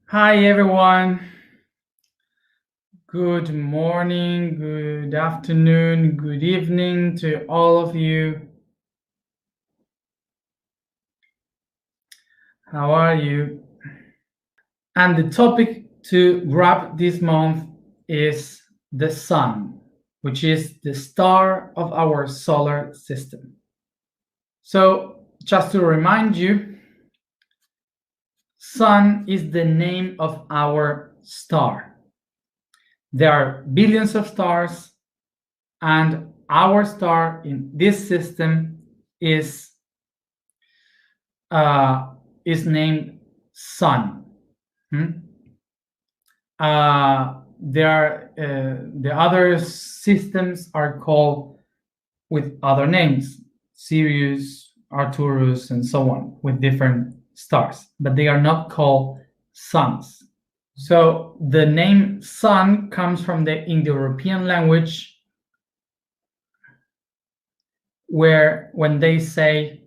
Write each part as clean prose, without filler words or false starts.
Hi everyone. Good morning, good afternoon, good evening to all of you. How are you? And the topic to grab this month is the sun, which is the star of our solar system. So, just to remind you, sun is the name of our star. There are billions of stars, and our star in this system is named Sun. The other systems are called with other names, Sirius, Arcturus, and so on, with different stars, but they are not called suns. So the name sun comes from the Indo-European language, where when they said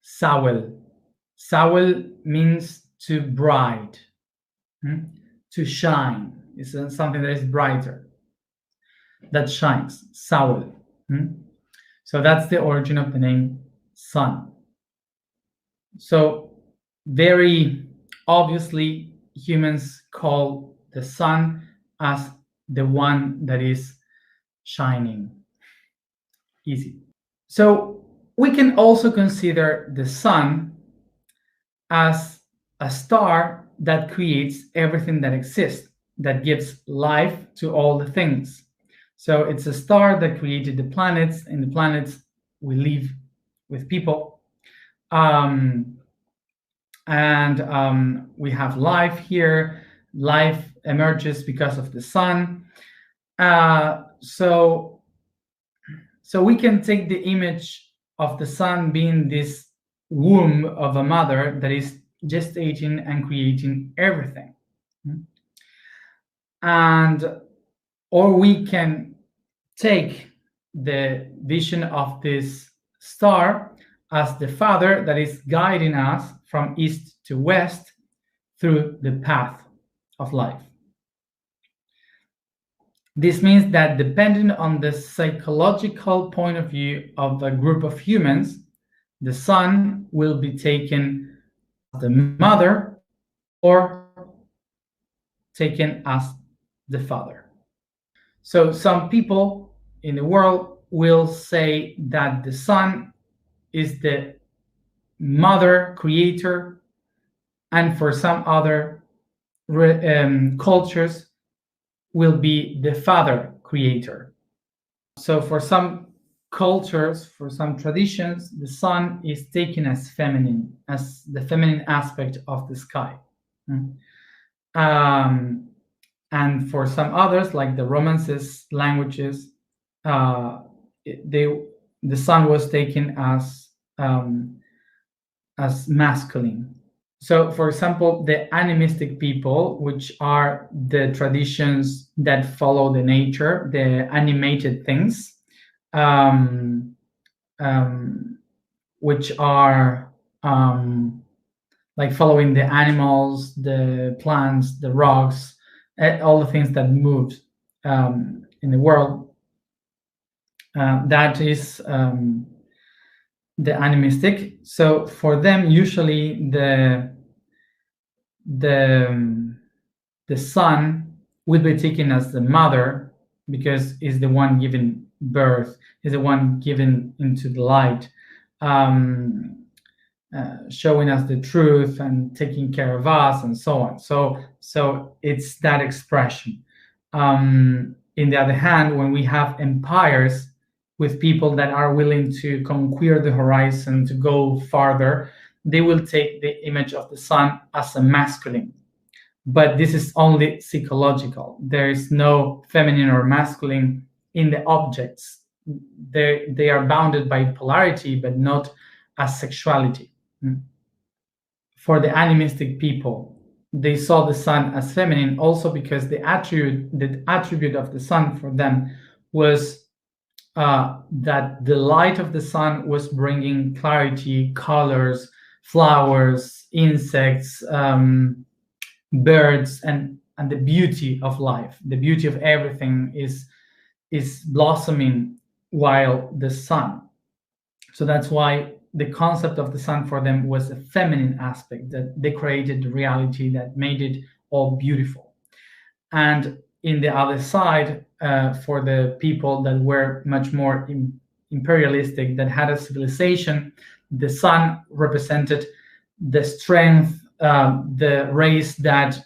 Sawel. Sawel means to bright, to shine. It's something that is brighter, that shines. Sawel. So that's the origin of the name sun. So very obviously, humans call the sun as the one that is shining. Easy. So we can also consider the sun as a star that creates everything that exists, that gives life to all the things. So it's a star that created the planets. In the planets, we live with people. We have life here. Life emerges because of the sun. So we can take the image of the sun being this womb of a mother that is gestating and creating everything. Or we can take the vision of this star as the father that is guiding us from east to west through the path of life. This means that depending on the psychological point of view of a group of humans, the sun will be taken as the mother or taken as the father. So some people in the world will say that the sun is the mother creator, and for some other cultures will be the father creator. So for some cultures, for some traditions, the sun is taken as feminine, as the feminine aspect of the sky. And for some others, like the Romances languages, the sun was taken as masculine. So, for example, the animistic people, which are the traditions that follow the nature, the animated things, which are like following the animals, the plants, the rocks, all the things that move in the world. That is the animistic. So for them, usually the sun will be taken as the mother, because is the one giving birth, is the one given into the light, showing us the truth and taking care of us and so on. So it's that expression. In the other hand, when we have empires with people that are willing to conquer the horizon, to go farther, they will take the image of the sun as a masculine. But this is only psychological. There is no feminine or masculine in the objects. They are bounded by polarity, but not as sexuality. For the animistic people, they saw the sun as feminine also because the attribute of the sun for them was that the light of the sun was bringing clarity, colors, flowers, insects, birds, and the beauty of life. The beauty of everything is blossoming while the sun. So that's why the concept of the sun for them was a feminine aspect, that they created the reality that made it all beautiful. And in the other side, for the people that were much more imperialistic, that had a civilization, the sun represented the strength, the race that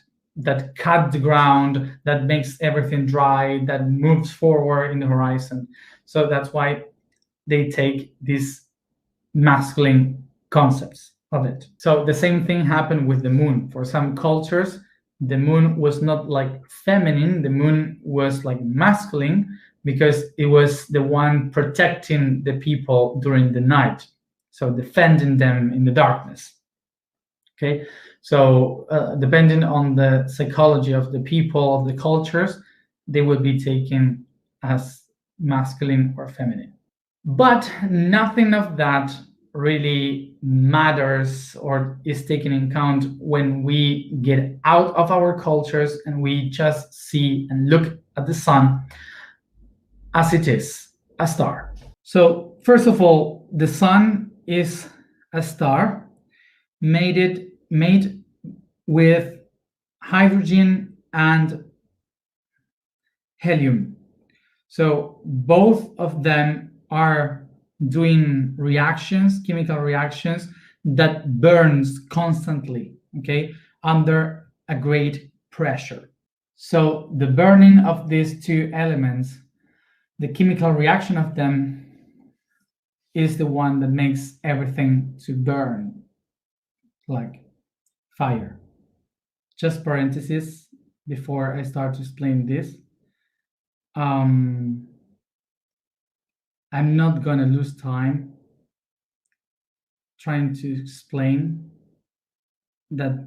cut the ground, that makes everything dry, that moves forward in the horizon. So that's why they take these masculine concepts of it. So the same thing happened with the moon. For some cultures, the moon was not like feminine, the moon was like masculine, because it was the one protecting the people during the night, so defending them in the darkness. Okay, so depending on the psychology of the people, of the cultures, they would be taken as masculine or feminine. But nothing of that really matters or is taken in account when we get out of our cultures and we just see and look at the sun as it is, a star. So first of all, the sun is a star made with hydrogen and helium. So both of them are doing reactions, chemical reactions, that burns constantly, okay, under a great pressure. So the burning of these two elements, the chemical reaction of them, is the one that makes everything to burn like fire. Just parenthesis before I start to explain this. I'm not gonna lose time trying to explain the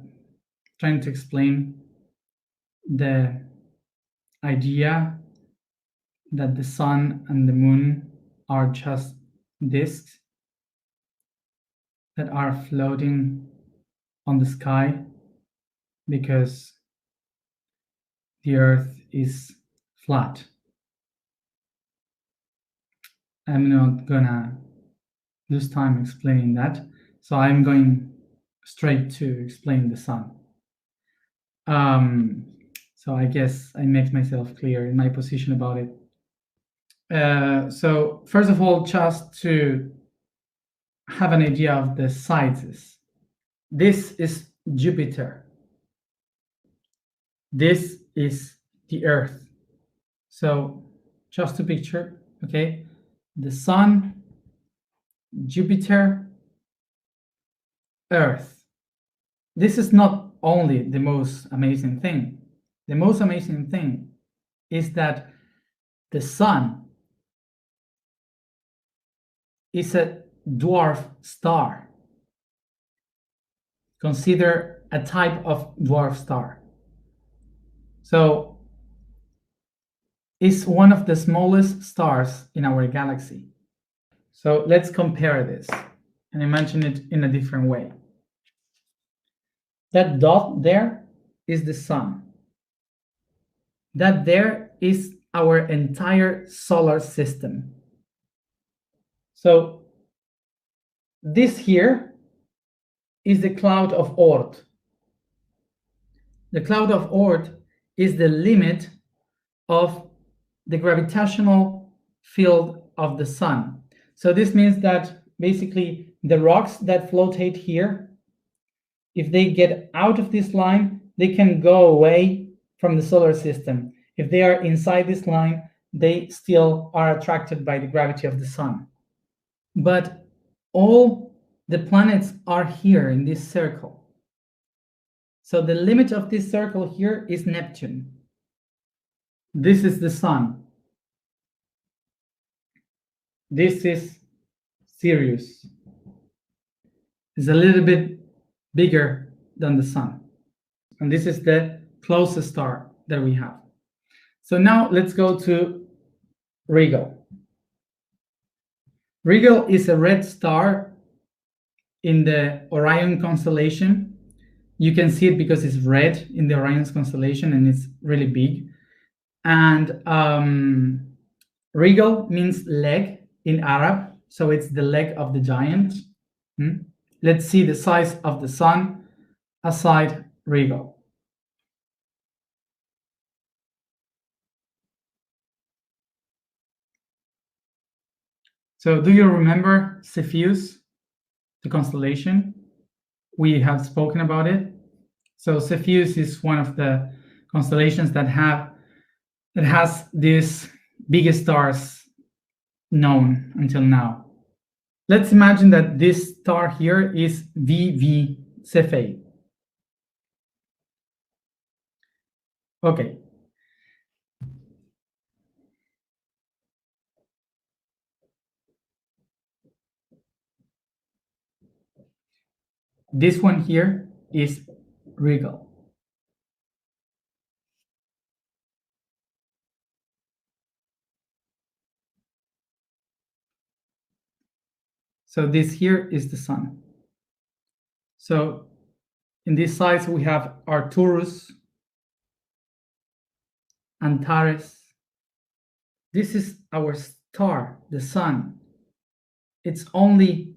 idea that the sun and the moon are just disks that are floating on the sky because the earth is flat. I'm not gonna lose time explaining that, so I'm going straight to explain the sun. So I guess I make myself clear in my position about it. So first of all, just to have an idea of the sizes. This is Jupiter. This is the Earth. So just to picture, okay, the Sun, Jupiter, Earth. This is not only the most amazing thing. The most amazing thing is that the Sun is a dwarf star. Consider a type of dwarf star. So it's one of the smallest stars in our galaxy. So let's compare this and imagine it in a different way. That dot there is the sun. That there is our entire solar system. So this here is the cloud of Oort. The cloud of Oort is the limit of the gravitational field of the sun. So this means that basically the rocks that floatate here, if they get out of this line, they can go away from the solar system. If they are inside this line, they still are attracted by the gravity of the sun. But all the planets are here in this circle. So the limit of this circle here is Neptune. This is the sun. This is Sirius. It's a little bit bigger than the sun. And this is the closest star that we have. So now let's go to Rigel. Rigel is a red star in the Orion constellation. You can see it because it's red in the Orion's constellation and it's really big. And regal means leg in Arab, so it's the leg of the giant. Let's see the size of the sun aside regal. So do you remember Cepheus, the constellation? We have spoken about it. So Cepheus is one of the constellations that has these biggest stars known until now. Let's imagine that this star here is VV Cephei. Okay. This one here is regal. So this here is the sun. So in this size we have Arcturus, Antares. This is our star, the sun. It's only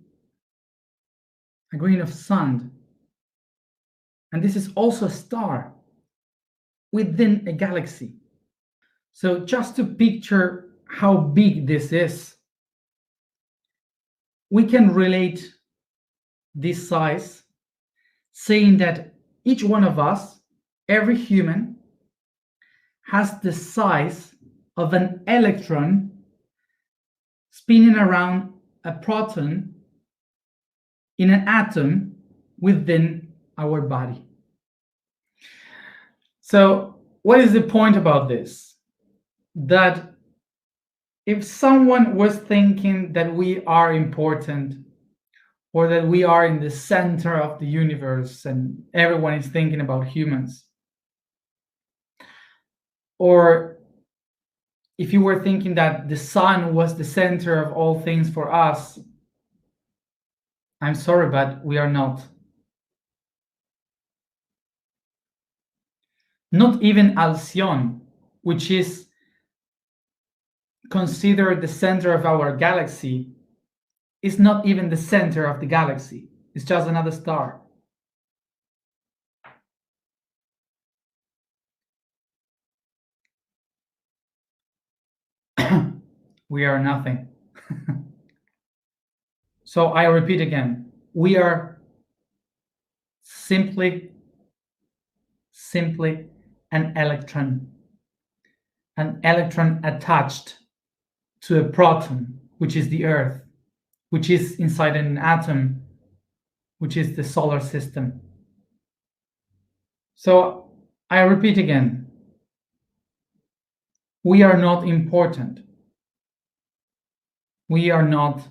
a grain of sand. And this is also a star within a galaxy. So just to picture how big this is, we can relate this size saying that each one of us, every human, has the size of an electron spinning around a proton in an atom within our body. So what is the point about this? That if someone was thinking that we are important or that we are in the center of the universe and everyone is thinking about humans, or if you were thinking that the sun was the center of all things for us, I'm sorry, but we are not. Not even Alcyone, which is considered the center of our galaxy, is not even the center of the galaxy. It's just another star. We are nothing. So I repeat again, we are simply an electron attached to a proton, which is the Earth, which is inside an atom, which is the solar system. So I repeat again, we are not important. We are not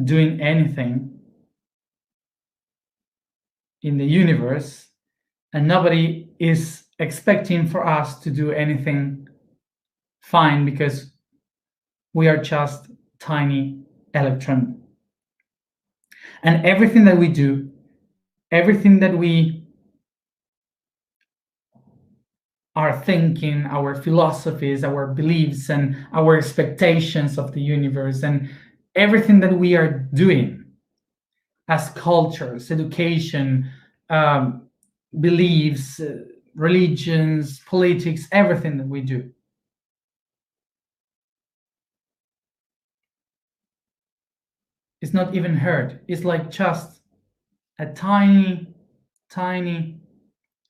doing anything in the universe, and nobody is expecting for us to do anything fine because we are just tiny electron. And everything that we do, everything that we are thinking, our philosophies, our beliefs, and our expectations of the universe, and everything that we are doing as cultures, education, beliefs, religions, politics, everything that we do is not even heard. It's like just a tiny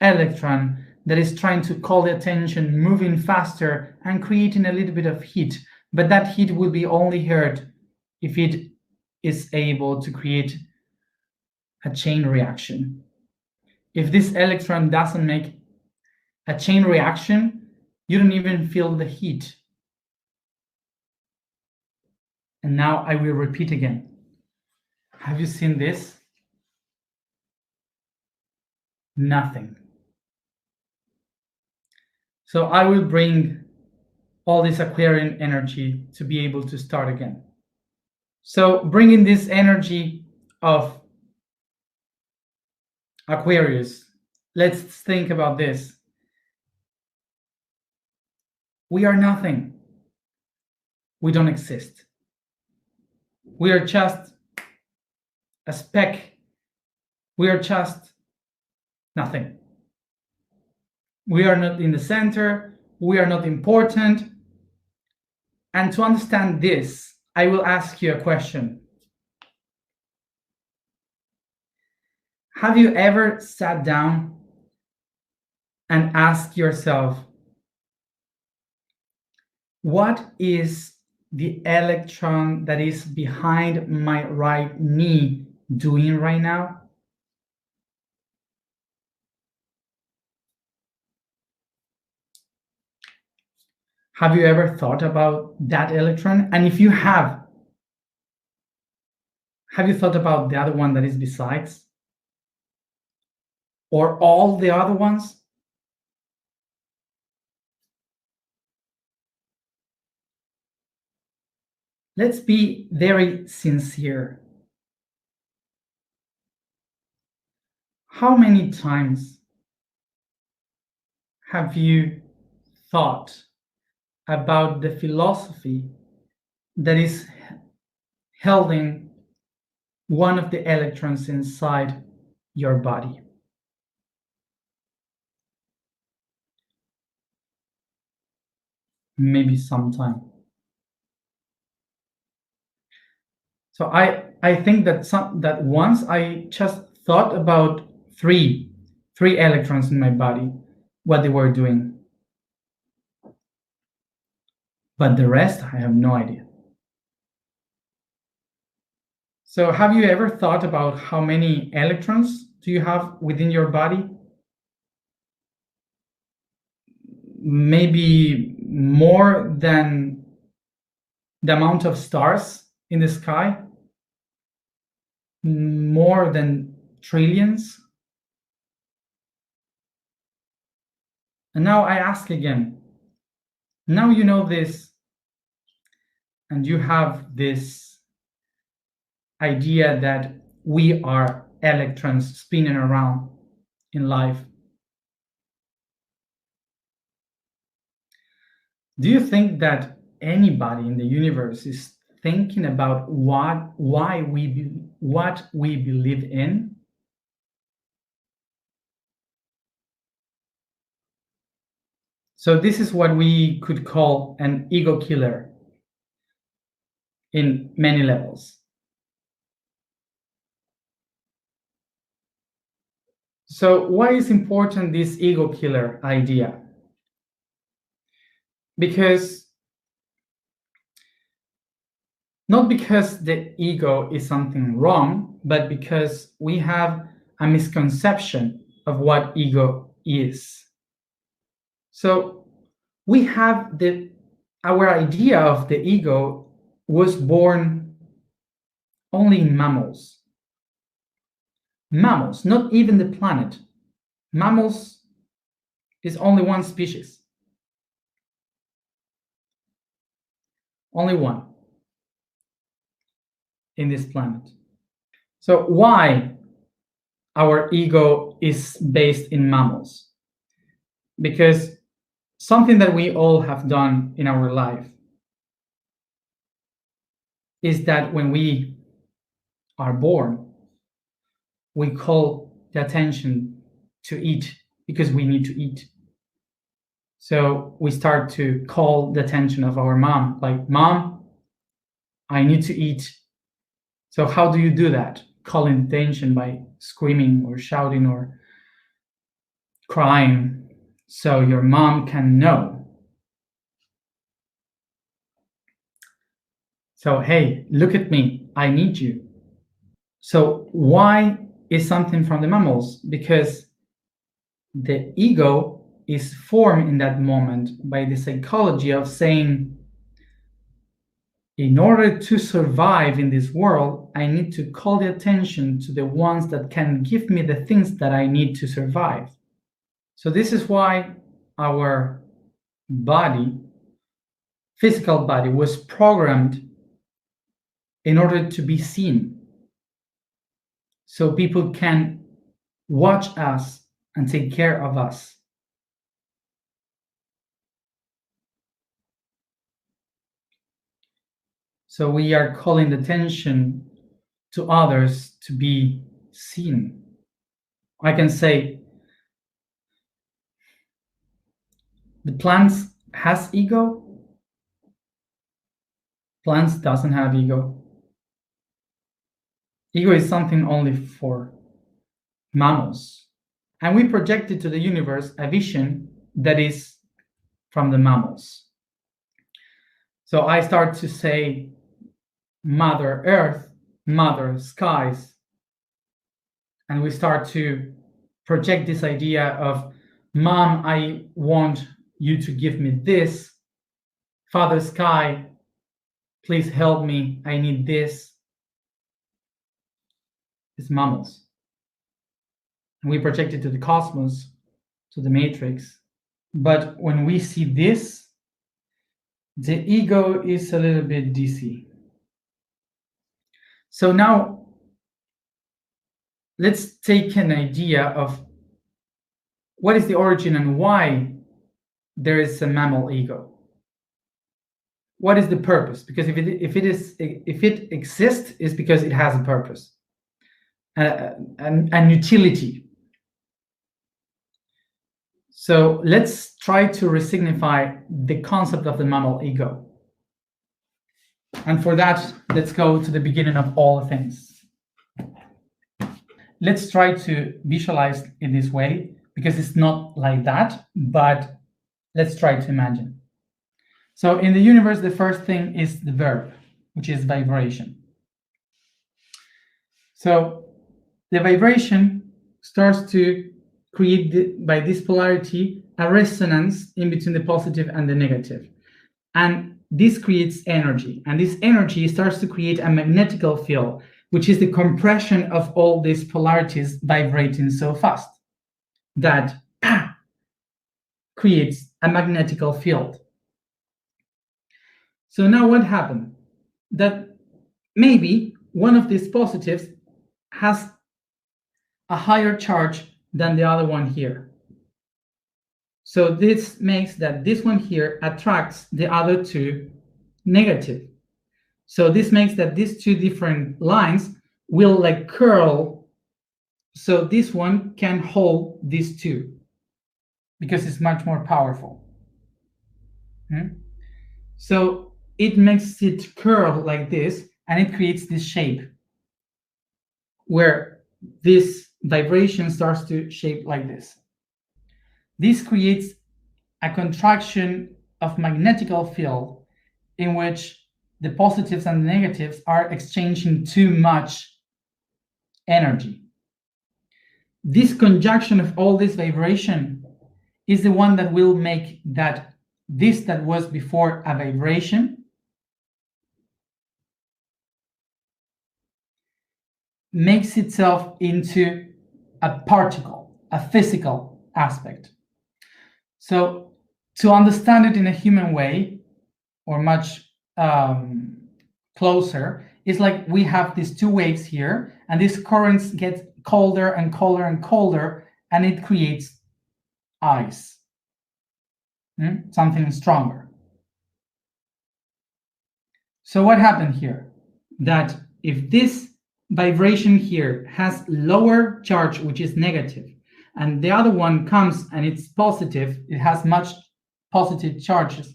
electron that is trying to call the attention, moving faster and creating a little bit of heat. But that heat will be only heard if it is able to create a chain reaction. If this electron doesn't make a chain reaction, you don't even feel the heat. And now I will repeat again. Have you seen this? Nothing. So I will bring all this Aquarian energy to be able to start again. So bringing this energy of Aquarius, let's think about this. We are nothing. We don't exist. We are just a speck. We are just nothing. We are not in the center. We are not important. And to understand this, I will ask you a question. Have you ever sat down and asked yourself, what is the electron that is behind my right knee doing right now? Have you ever thought about that electron? And if you have you thought about the other one that is besides? Or all the other ones? Let's be very sincere. How many times have you thought about the philosophy that is holding one of the electrons inside your body? Maybe sometime. So I think that once I just thought about three electrons in my body, what they were doing. But the rest, I have no idea. So have you ever thought about how many electrons do you have within your body? Maybe more than the amount of stars in the sky? More than trillions? And now I ask again, now you know this, and you have this idea that we are electrons spinning around in life. Do you think that anybody in the universe is thinking about what we believe in? So this is what we could call an ego killer in many levels. So why is important this ego killer idea? Because not because the ego is something wrong, but because we have a misconception of what ego is. So we have our idea of the ego was born only in mammals. Mammals, not even the planet. Mammals is only one species. Only one in this planet. So why our ego is based in mammals? Because something that we all have done in our life is that when we are born, we call the attention to eat because we need to eat. So we start to call the attention of our mom, like, Mom, I need to eat. So how do you do that? Calling attention by screaming or shouting or crying, so your mom can know. So, hey, look at me, I need you. So why is something from the mammals? Because the ego is formed in that moment by the psychology of saying, in order to survive in this world, I need to call the attention to the ones that can give me the things that I need to survive. So this is why our body physical body was programmed in order to be seen, so people can watch us and take care of us. So we are calling the attention to others to be seen. I can say the plants has ego. Plants doesn't have ego. Ego is something only for mammals. And we projected to the universe a vision that is from the mammals. So I start to say Mother Earth, Mother Skies, and we start to project this idea of Mom, I want you to give me this. Father Sky, please help me, I need this. It's mammals. And we project it to the cosmos, to the matrix. But when we see this, the ego is a little bit DC. So now let's take an idea of what is the origin and why there is a mammal ego. What is the purpose? Because if it exists, it's because it has a purpose, and utility. So let's try to resignify the concept of the mammal ego. And for that, let's go to the beginning of all things. Let's try to visualize in this way, because it's not like that, but let's try to imagine. So in the universe, the first thing is the verb, which is vibration. So the vibration starts to create, by this polarity, a resonance in between the positive and the negative. And this creates energy. And this energy starts to create a magnetical field, which is the compression of all these polarities vibrating so fast that creates a magnetical field. So now what happened? That maybe one of these positives has a higher charge than the other one here. So this makes that this one here attracts the other two negative. So this makes that these two different lines will like curl. So this one can hold these two because it's much more powerful. So it makes it curl like this, and it creates this shape where this vibration starts to shape like this. This creates a contraction of magnetical field in which the positives and the negatives are exchanging too much energy. This conjunction of all this vibration is the one that will make that this that was before a vibration makes itself into a particle, a physical aspect. So to understand it in a human way, or much closer, it's like we have these two waves here, and these currents get colder and colder and colder, and it creates ice, something stronger. So what happened here? That if this vibration here has lower charge, which is negative, and the other one comes and it's positive, it has much positive charges,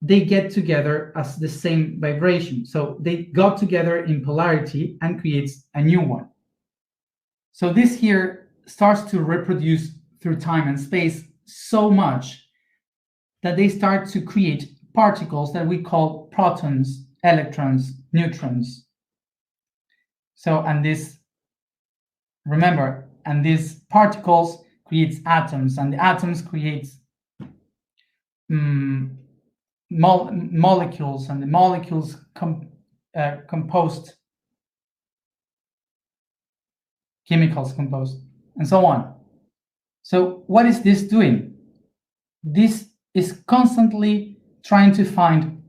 they get together as the same vibration. So they got together in polarity and creates a new one. So this here starts to reproduce through time and space so much that they start to create particles that we call protons, electrons, neutrons. So, and this, remember, and these particles creates atoms, and the atoms creates molecules, and the molecules composed, chemicals composed, and so on. So what is this doing? This is constantly trying to find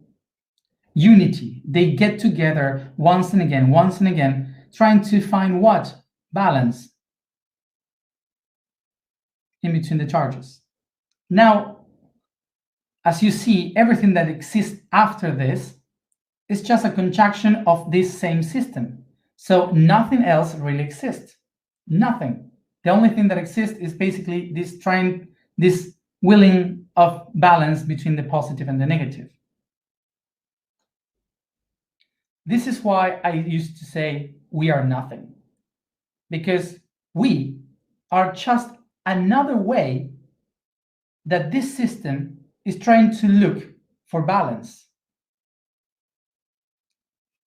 unity. They get together once and again, trying to find what? Balance in between the charges. Now, as you see, everything that exists after this is just a conjunction of this same system. So nothing else really exists. Nothing. The only thing that exists is basically this willing of balance between the positive and the negative. This is why I used to say we are nothing, because we are just another way that this system is trying to look for balance.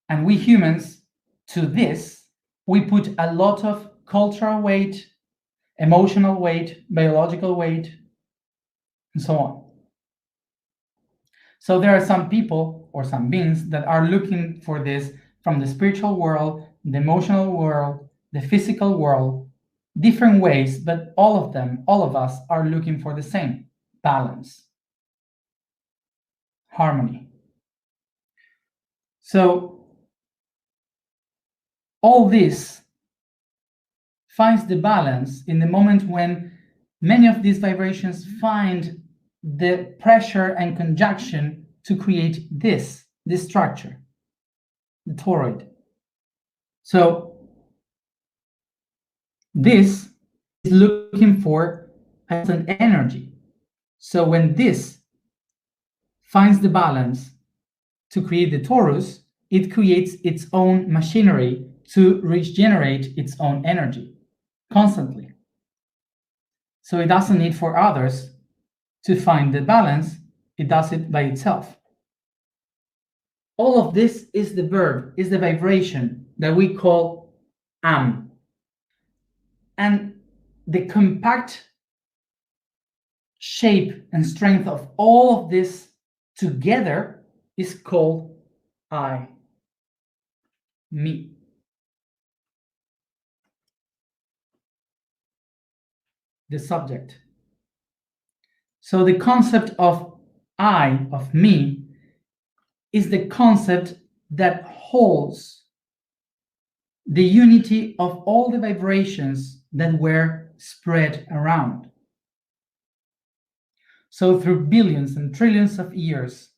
And we humans, to this, we put a lot of cultural weight, emotional weight, biological weight, and so on. So there are some people or some beings that are looking for this from the spiritual world, the emotional world, the physical world, different ways, but all of them, all of us are looking for the same: balance, harmony. So all this finds the balance in the moment when many of these vibrations find the pressure and conjunction to create this structure, the toroid. So this is looking for an energy. So when this finds the balance to create the torus, it creates its own machinery to regenerate its own energy constantly. So it doesn't need for others to find the balance, it does it by itself. All of this is the verb, is the vibration that we call am. And the compact shape and strength of all of this together is called I, me. The subject. So the concept of I, of me, is the concept that holds the unity of all the vibrations that were spread around. So through billions and trillions of years,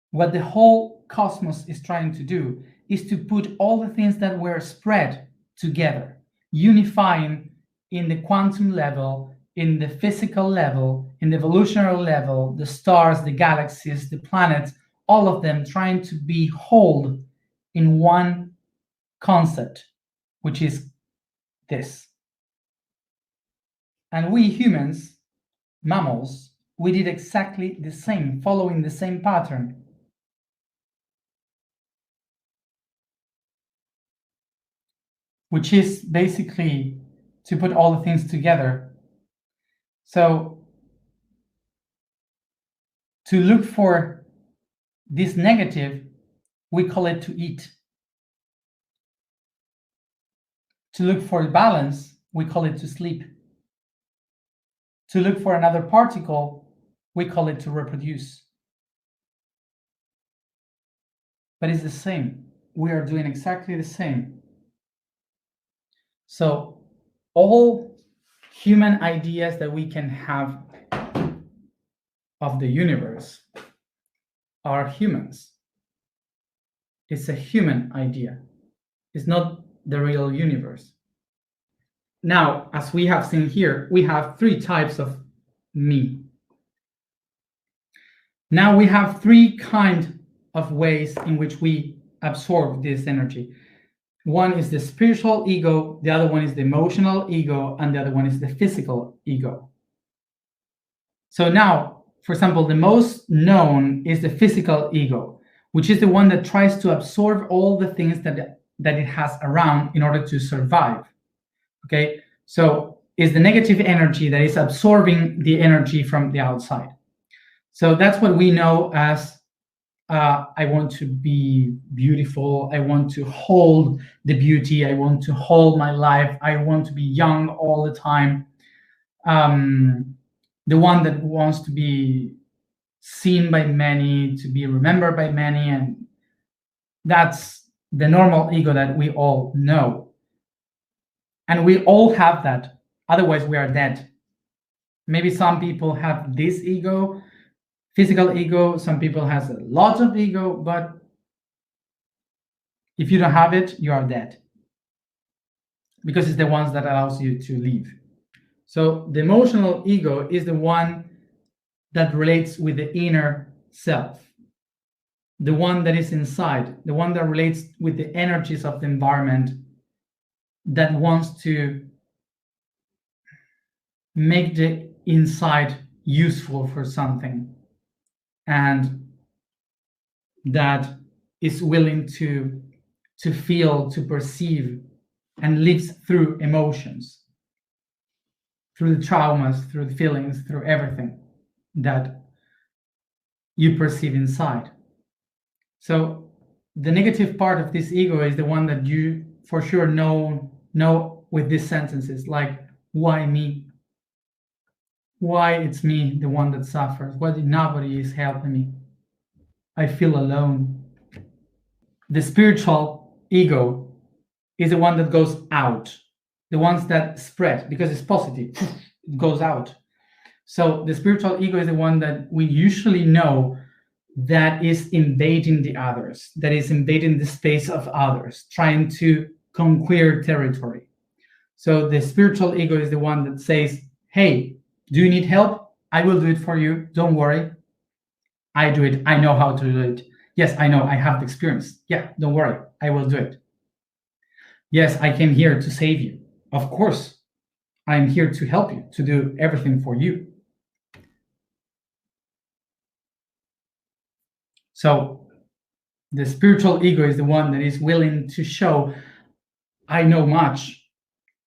what the whole cosmos is trying to do is to put all the things that were spread together, unifying in the quantum level, in the physical level, in the evolutionary level, the stars, the galaxies, the planets, all of them trying to be whole in one concept, which is this. And we humans, mammals, we did exactly the same, following the same pattern. Which is basically to put all the things together. So to look for this negative, we call it to eat. To look for balance, we call it to sleep. To look for another particle, we call it to reproduce. But it's the same. We are doing exactly the same. So all human ideas that we can have of the universe are humans. It's a human idea. It's not the real universe. Now, as we have seen here, we have three types of me. Now we have three kinds of ways in which we absorb this energy. One is the spiritual ego, the other one is the emotional ego, and the other one is the physical ego. So now, for example, the most known is the physical ego, which is the one that tries to absorb all the things that it has around in order to survive. Okay, so it's the negative energy that is absorbing the energy from the outside. So that's what we know as I want to be beautiful, I want to hold the beauty, I want to hold my life, I want to be young all the time. The one that wants to be seen by many, to be remembered by many, and That's the normal ego that we all know. And we all have that. Otherwise, we are dead. Maybe some people have this ego, physical ego. Some people has a lot of ego, but if you don't have it, you are dead. Because it's the ones that allows you to live. So the emotional ego is the one that relates with the inner self, the one that is inside, the one that relates with the energies of the environment, that wants to make the inside useful for something, and that is willing to feel, to perceive, and lives through emotions, through the traumas, through the feelings, through everything that you perceive inside. So the negative part of this ego is the one that you for sure know with these sentences, like, why me? Why it's me, the one that suffers? Why nobody is helping me? I feel alone. The spiritual ego is the one that goes out, the ones that spread, because it's positive, it goes out. So the spiritual ego is the one that we usually know that is invading the others, that is invading the space of others, trying to conquer territory. So the spiritual ego is the one that says, hey, do you need help? I will do it for you. Don't worry. I do it. I know how to do it. Yes, I know. I have the experience. Yeah, don't worry. I will do it. Yes, I came here to save you. Of course, I'm here to help you, to do everything for you. So the spiritual ego is the one that is willing to show, I know much.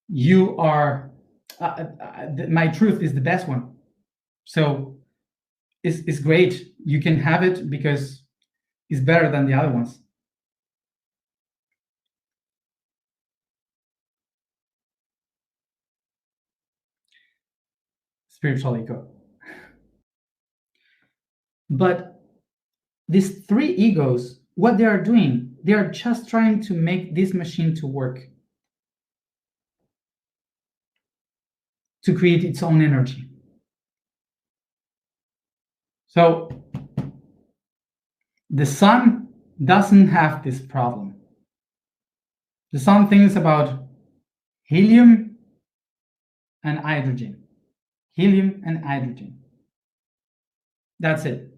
You are, my truth is the best one. So it's great. You can have it because it's better than the other ones. Spiritual ego. But these three egos, what they are doing, they are just trying to make this machine to work, to create its own energy. So the sun doesn't have this problem. The sun thinks about helium and hydrogen. Helium and hydrogen. That's it.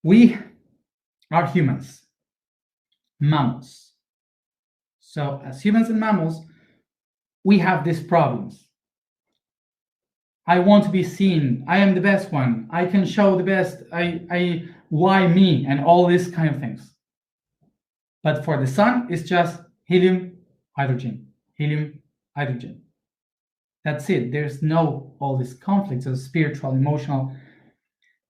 We are humans, mammals. So as humans and mammals, we have these problems. I want to be seen. I am the best one. I can show the best. Why me? And all these kind of things. But for the sun, it's just helium, hydrogen, helium, hydrogen. That's it. There's no all these conflicts of spiritual, emotional.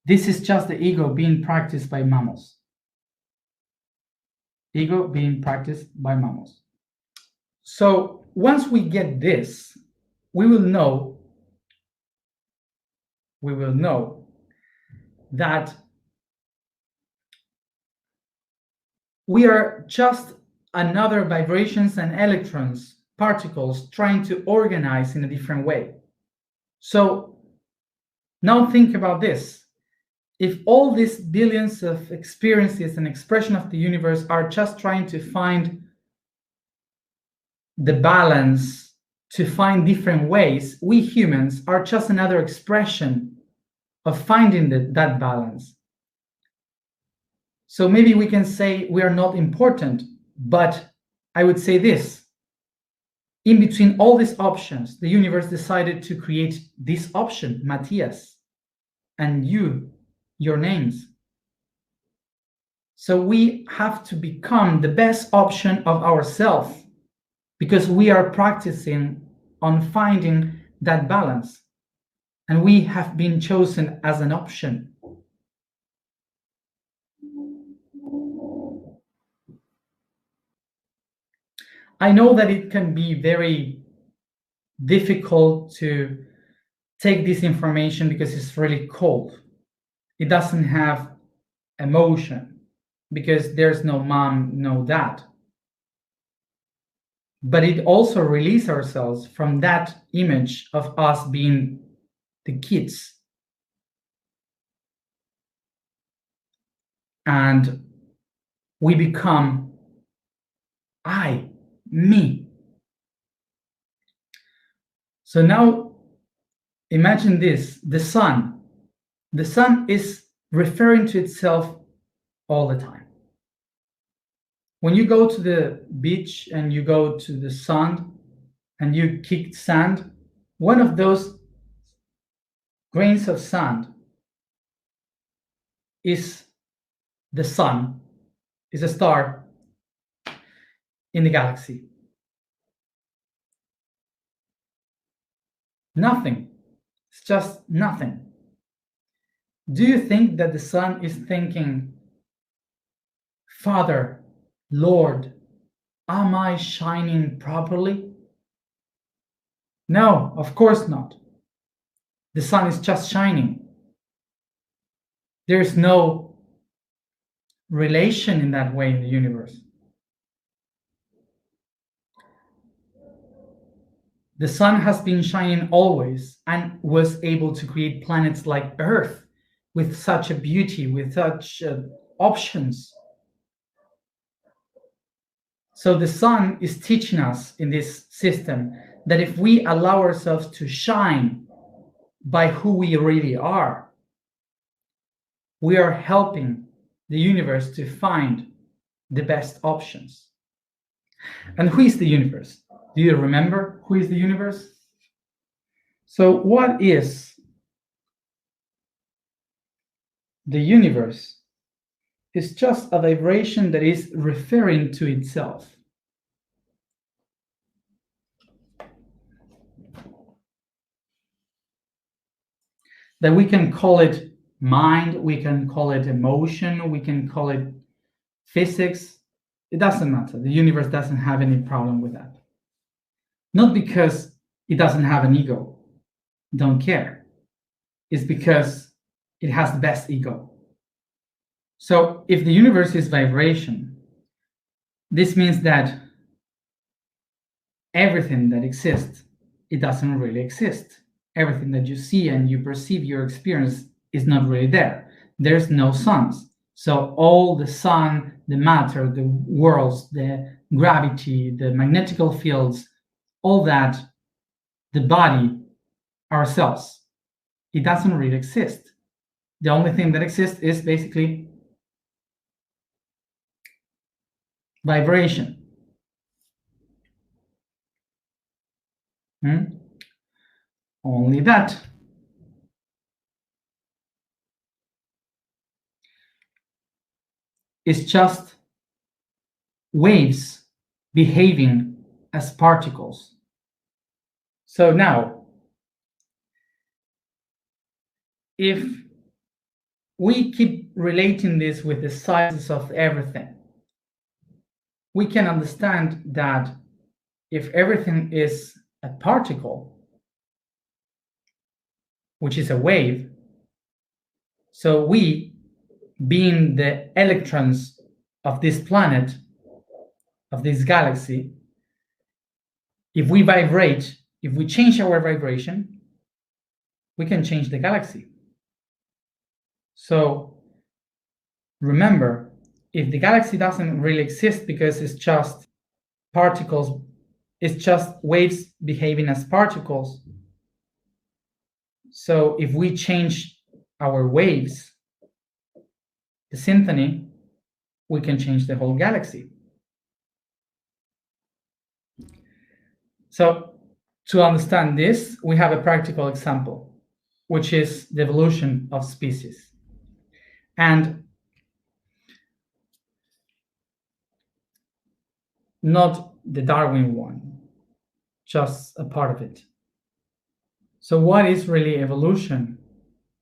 This is just the ego being practiced by mammals. Ego being practiced by mammals. So once we get this, we will know that we are just another vibrations and electrons, particles, trying to organize in a different way. So now think about this. If all these billions of experiences and expression of the universe are just trying to find the balance, to find different ways, we humans are just another expression of finding that balance. So maybe we can say we are not important, but I would say this. In between all these options, the universe decided to create this option, Matías, and you, your names. So we have to become the best option of ourselves, because we are practicing on finding that balance, and we have been chosen as an option. I know that it can be very difficult to take this information because it's really cold. It doesn't have emotion. because there's no mom, no dad. But it also releases ourselves from that image of us being the kids. And we become I, me. So now imagine this, the sun. The sun is referring to itself all the time. When you go to the beach and you go to the sun and you kick sand, one of those grains of sand is the sun, is a star in the galaxy. Nothing. It's just nothing. Do you think that the sun is thinking, Father, Lord, am I shining properly? No, of course not. The sun is just shining. There's no relation in that way in the universe. The sun has been shining always and was able to create planets like Earth with such a beauty, with such options. So the sun is teaching us in this system that if we allow ourselves to shine by who we really are, we are helping the universe to find the best options. And who is the universe? Do you remember who is the universe? So what is the universe? It's just a vibration that is referring to itself. That we can call it mind, we can call it emotion, we can call it physics. It doesn't matter. The universe doesn't have any problem with that. Not because it doesn't have an ego, don't care. It's because it has the best ego. So if the universe is vibration, this means that everything that exists, it doesn't really exist. Everything that you see and you perceive, your experience, is not really there. There's no suns. So all the sun, the matter, the worlds, the gravity, the magnetical fields, all that, the body, ourselves, it doesn't really exist. The only thing that exists is basically vibration. Only that. It's just waves behaving as particles. So now, if we keep relating this with the sizes of everything, we can understand that if everything is a particle, which is a wave, so we, being the electrons of this planet, of this galaxy, if we vibrate, if we change our vibration, we can change the galaxy. So remember, if the galaxy doesn't really exist because it's just particles, it's just waves behaving as particles. So if we change our waves, the symphony, we can change the whole galaxy. So to understand this, we have a practical example, which is the evolution of species. And not the Darwin one, just a part of it. So what is really evolution?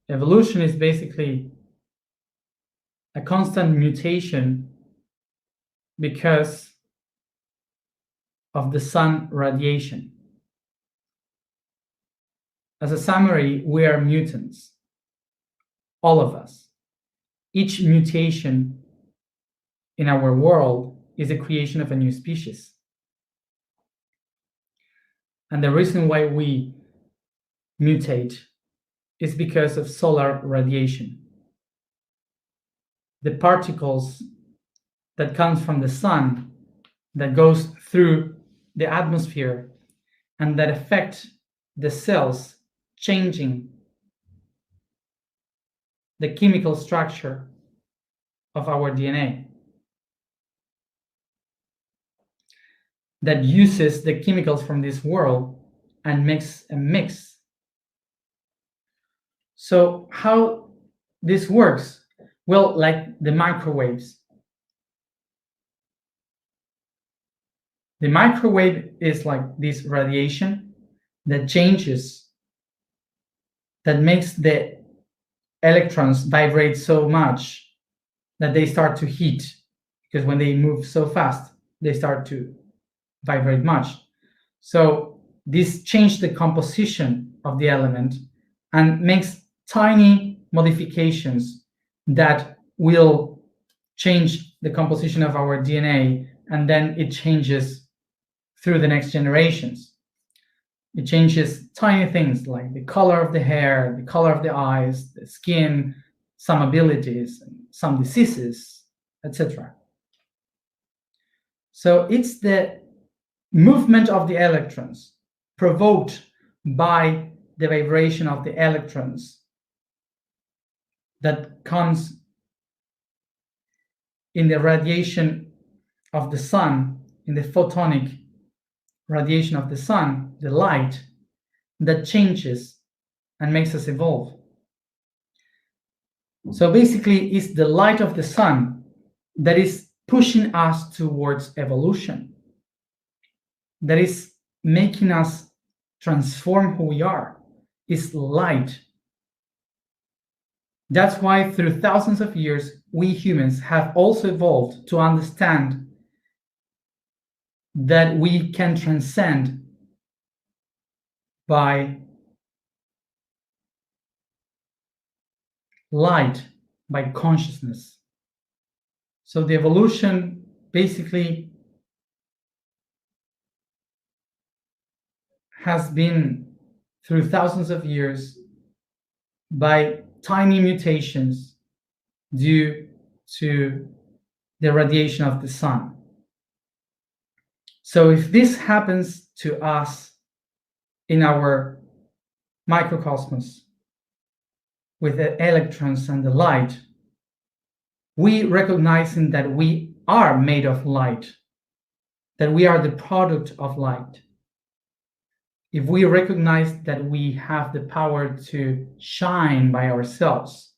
Evolution is basically a constant mutation because of the sun radiation. As a summary, we are mutants, all of us. Each mutation in our world is the creation of a new species. And the reason why we mutate is because of solar radiation. The particles that comes from the sun that goes through the atmosphere and that affect the cells, changing the chemical structure of our DNA, that uses the chemicals from this world and makes a mix. So how this works? Well, like the microwaves. The microwave is like this radiation that changes, that makes the electrons vibrate so much that they start to heat, because when they move so fast, they start to vibrate much. So this changes the composition of the element and makes tiny modifications that will change the composition of our DNA, and then it changes through the next generations. It changes tiny things like the color of the hair, the color of the eyes, the skin, some abilities, some diseases, etc. So it's the movement of the electrons provoked by the vibration of the electrons that comes in the radiation of the sun, in the photonic radiation of the sun, the light, that changes and makes us evolve. So basically, it's the light of the sun that is pushing us towards evolution, that is making us transform who we are. It's light. That's why through thousands of years, we humans have also evolved to understand that we can transcend by light, by consciousness. So the evolution basically has been through thousands of years by tiny mutations due to the radiation of the sun. So if this happens to us in our microcosmos with the electrons and the light, we recognizing that we are made of light, that we are the product of light. If we recognize that we have the power to shine by ourselves,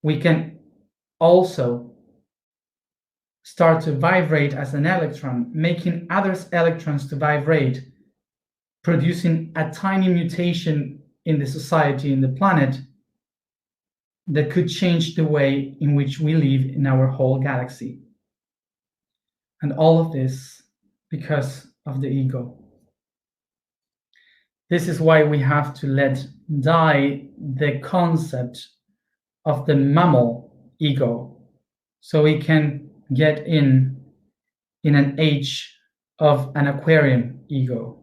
we can also start to vibrate as an electron, making other electrons to vibrate, producing a tiny mutation in the society, in the planet, that could change the way in which we live in our whole galaxy. And all of this because of the ego. This is why we have to let die the concept of the mammal ego, so we can get in an age of an Aquarian ego.